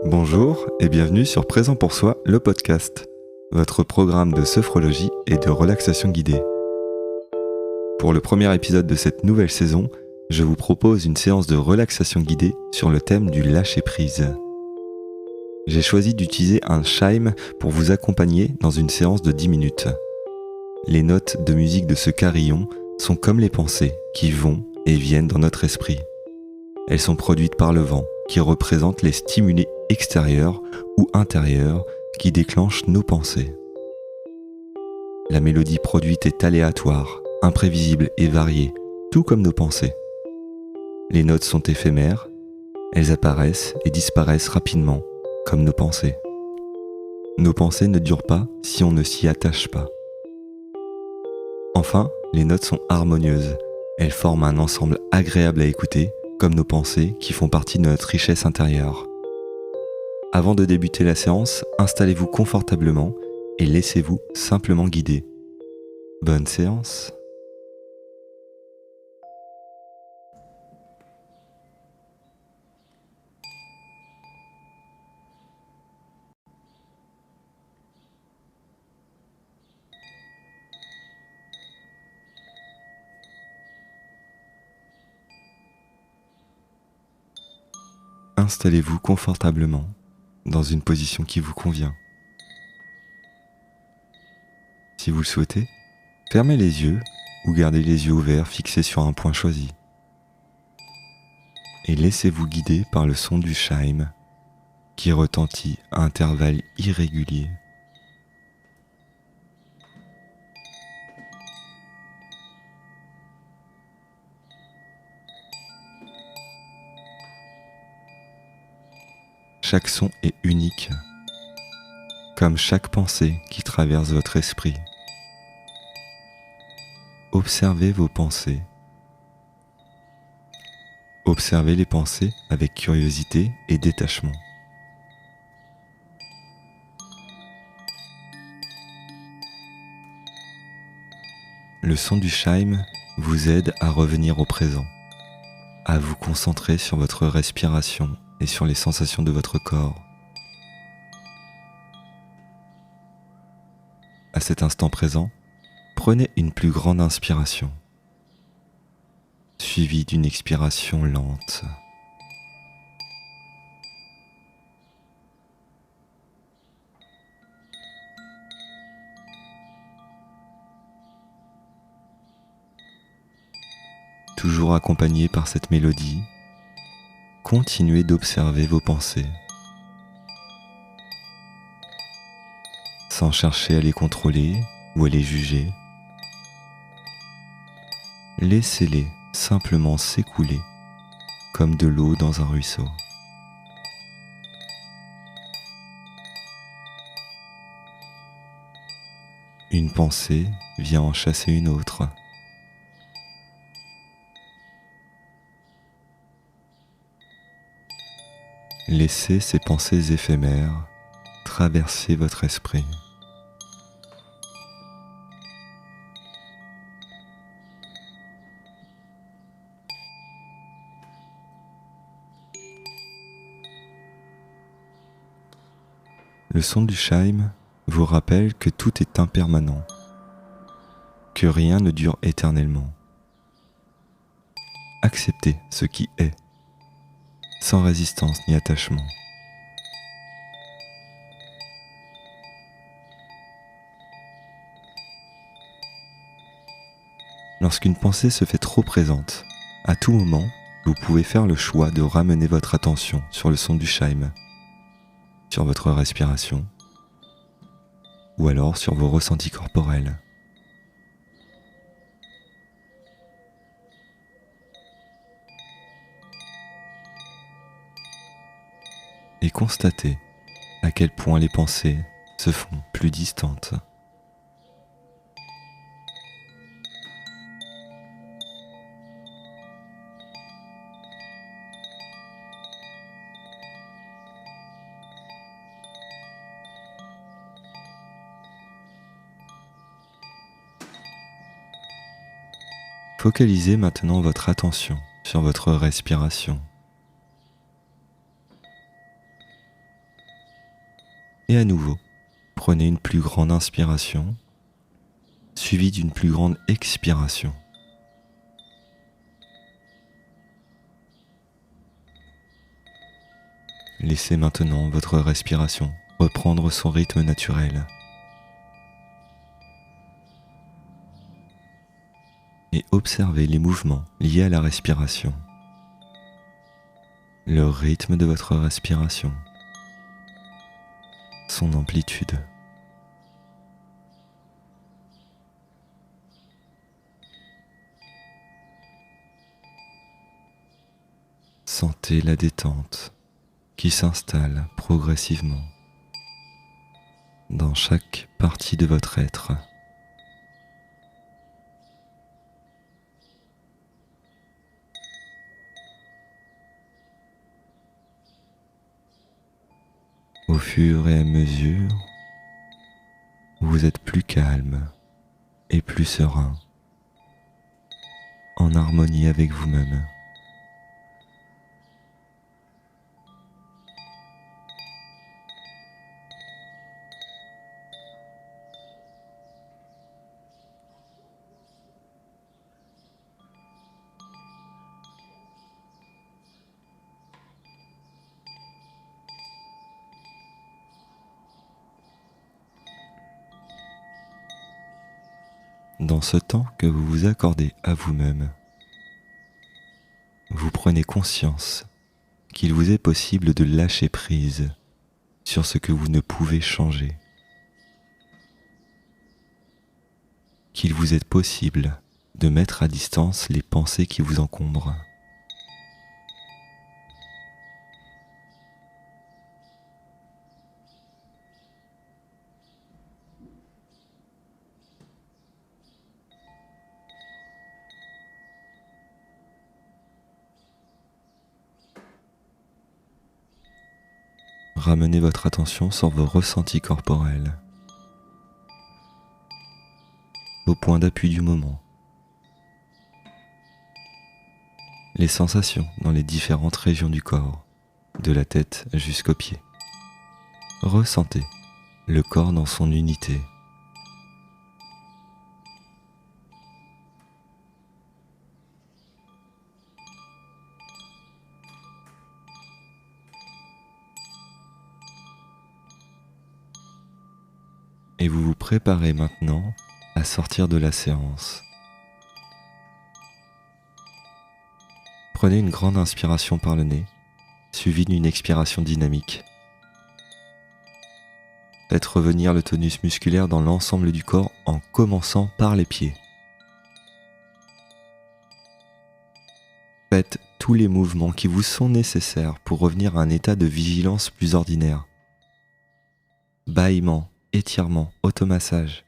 Bonjour et bienvenue sur Présent pour soi, le podcast, votre programme de sophrologie et de relaxation guidée. Pour le premier épisode de cette nouvelle saison, je vous propose une séance de relaxation guidée sur le thème du lâcher-prise. J'ai choisi d'utiliser un chime pour vous accompagner dans une séance de 10 minutes. Les notes de musique de ce carillon sont comme les pensées qui vont et viennent dans notre esprit. Elles sont produites par le vent qui représente les stimuli extérieurs ou intérieurs qui déclenchent nos pensées. La mélodie produite est aléatoire, imprévisible et variée, tout comme nos pensées. Les notes sont éphémères, elles apparaissent et disparaissent rapidement, comme nos pensées. Nos pensées ne durent pas si on ne s'y attache pas. Enfin, les notes sont harmonieuses, elles forment un ensemble agréable à écouter, comme nos pensées qui font partie de notre richesse intérieure. Avant de débuter la séance, installez-vous confortablement et laissez-vous simplement guider. Bonne séance. Installez-vous confortablement dans une position qui vous convient. Si vous le souhaitez, fermez les yeux ou gardez les yeux ouverts fixés sur un point choisi. Et laissez-vous guider par le son du chime qui retentit à intervalles irréguliers. Chaque son est unique, comme chaque pensée qui traverse votre esprit. Observez vos pensées. Observez les pensées avec curiosité et détachement. Le son du chime vous aide à revenir au présent, à vous concentrer sur votre respiration et sur les sensations de votre corps. À cet instant présent, prenez une plus grande inspiration, suivie d'une expiration lente. Toujours accompagné par cette mélodie, continuez d'observer vos pensées, sans chercher à les contrôler ou à les juger. Laissez-les simplement s'écouler comme de l'eau dans un ruisseau. Une pensée vient en chasser une autre. Laissez ces pensées éphémères traverser votre esprit. Le son du chime vous rappelle que tout est impermanent, que rien ne dure éternellement. Acceptez ce qui est, sans résistance ni attachement. Lorsqu'une pensée se fait trop présente, à tout moment, vous pouvez faire le choix de ramener votre attention sur le son du chime, sur votre respiration, ou alors sur vos ressentis corporels. Et constatez à quel point les pensées se font plus distantes. Focalisez maintenant votre attention sur votre respiration. Et à nouveau, prenez une plus grande inspiration, suivie d'une plus grande expiration. Laissez maintenant votre respiration reprendre son rythme naturel. Et observez les mouvements liés à la respiration. Le rythme de votre respiration. Son amplitude. Sentez la détente qui s'installe progressivement dans chaque partie de votre être. Au fur et à mesure où vous êtes plus calme et plus serein, en harmonie avec vous-même. Dans ce temps que vous vous accordez à vous-même, vous prenez conscience qu'il vous est possible de lâcher prise sur ce que vous ne pouvez changer, qu'il vous est possible de mettre à distance les pensées qui vous encombrent. Ramenez votre attention sur vos ressentis corporels, vos points d'appui du moment, les sensations dans les différentes régions du corps, de la tête jusqu'aux pieds. Ressentez le corps dans son unité. Et vous vous préparez maintenant à sortir de la séance. Prenez une grande inspiration par le nez, suivie d'une expiration dynamique. Faites revenir le tonus musculaire dans l'ensemble du corps en commençant par les pieds. Faites tous les mouvements qui vous sont nécessaires pour revenir à un état de vigilance plus ordinaire. Bâillement, étirement, automassage.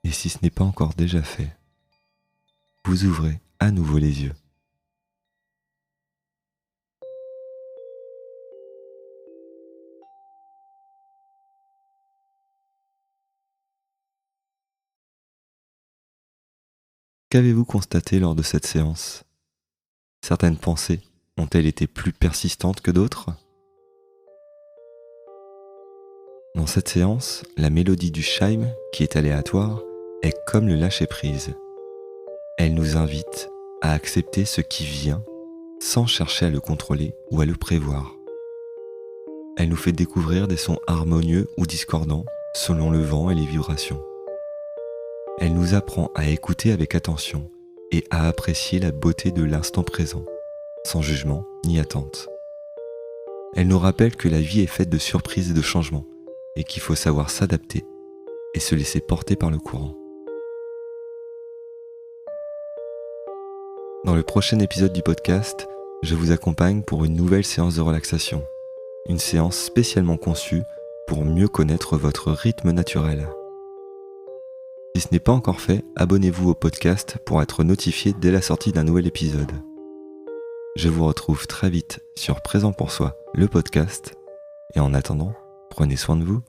Et si ce n'est pas encore déjà fait, vous ouvrez à nouveau les yeux. Qu'avez-vous constaté lors de cette séance ? Certaines pensées ont-elles été plus persistantes que d'autres ? Dans cette séance, la mélodie du chime, qui est aléatoire, est comme le lâcher-prise. Elle nous invite à accepter ce qui vient sans chercher à le contrôler ou à le prévoir. Elle nous fait découvrir des sons harmonieux ou discordants selon le vent et les vibrations. Elle nous apprend à écouter avec attention et à apprécier la beauté de l'instant présent, sans jugement ni attente. Elle nous rappelle que la vie est faite de surprises et de changements, et qu'il faut savoir s'adapter et se laisser porter par le courant. Dans le prochain épisode du podcast, je vous accompagne pour une nouvelle séance de relaxation, une séance spécialement conçue pour mieux connaître votre rythme naturel. Si ce n'est pas encore fait, abonnez-vous au podcast pour être notifié dès la sortie d'un nouvel épisode. Je vous retrouve très vite sur Présent pour Soi, le podcast, et en attendant, prenez soin de vous.